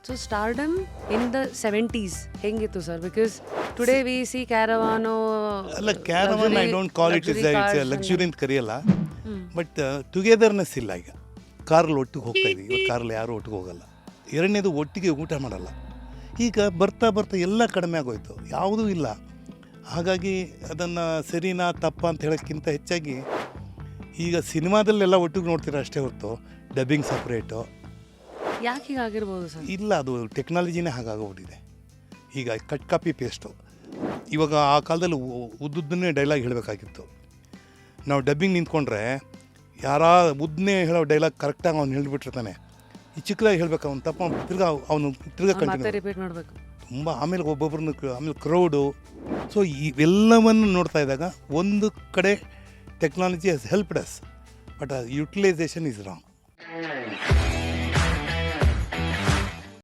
So stardom in the 70s ಹೆಂಗಿತ್ತು sir? Because today we see ಕ್ಯಾರವಾನೋ ಅಲ್ಲ, caravan I don't call it is luxury ಅಂತ ಕರೆಯಲ್ಲ, but togetherness ಇಲ್ಲ. ಈಗ ಕಾರಲ್ಲಿ ಒಟ್ಟಿಗೆ ಹೋಗ್ತಾ ಇದ್ದೀವಿ, ಇವತ್ತು ಕಾರಲ್ಲಿ ಯಾರು ಒಟ್ಟಿಗೆ ಹೋಗಲ್ಲ. ಎರಡನೇದು ಒಟ್ಟಿಗೆ ಊಟ ಮಾಡಲ್ಲ. ಈಗ ಬರ್ತಾ ಬರ್ತಾ ಎಲ್ಲ ಕಡಿಮೆ ಆಗೋಯ್ತು, ಯಾವುದೂ ಇಲ್ಲ. ಹಾಗಾಗಿ ಅದನ್ನು ಸರಿನಾ ತಪ್ಪ ಅಂತ ಹೇಳೋಕ್ಕಿಂತ ಹೆಚ್ಚಾಗಿ ಈಗ ಸಿನಿಮಾದಲ್ಲೆಲ್ಲ ಒಟ್ಟಿಗೆ ನೋಡ್ತೀರ ಅಷ್ಟೇ ಹೊರತು ಡಬ್ಬಿಂಗ್ ಸಪ್ರೇಟು. ಯಾಕೆ ಹೀಗಾಗಿರ್ಬೋದು ಸರ್? ಇಲ್ಲ, ಅದು ಟೆಕ್ನಾಲಜಿನೇ ಹಾಗಾಗೋಗ್ಬಿಟ್ಟಿದೆ. ಈಗ ಕಟ್ ಕಾಪಿ ಪೇಸ್ಟು. ಇವಾಗ ಆ ಕಾಲದಲ್ಲಿ ಉದ್ದುದ್ದನ್ನೇ ಡೈಲಾಗ್ ಹೇಳಬೇಕಾಗಿತ್ತು. ನಾವು ಡಬ್ಬಿಂಗ್ ನಿಂತ್ಕೊಂಡ್ರೆ ಉದ್ದನೇ ಹೇಳೋ ಡೈಲಾಗ್ ಕರೆಕ್ಟಾಗಿ ಅವ್ನು ಹೇಳಿಬಿಟ್ಟಿರ್ತಾನೆ. ಈ ಚಿಕ್ಕದಾಗಿ ಹೇಳ್ಬೇಕು, ಅವ್ನು ತಪ್ಪ ಅವನು ತಿರ್ಗಾ ಕಂಟಿನ್ಯೂ ರಿಪೀಟ್ ಮಾಡಬೇಕು ತುಂಬ. ಆಮೇಲೆ ಒಬ್ಬೊಬ್ಬರನ್ನ ಆಮೇಲೆ ಕ್ರೌಡು. ಸೊ ಇವೆಲ್ಲವನ್ನು ನೋಡ್ತಾ ಇದ್ದಾಗ ಒಂದು ಕಡೆ technology has helped us, but utilisation is wrong.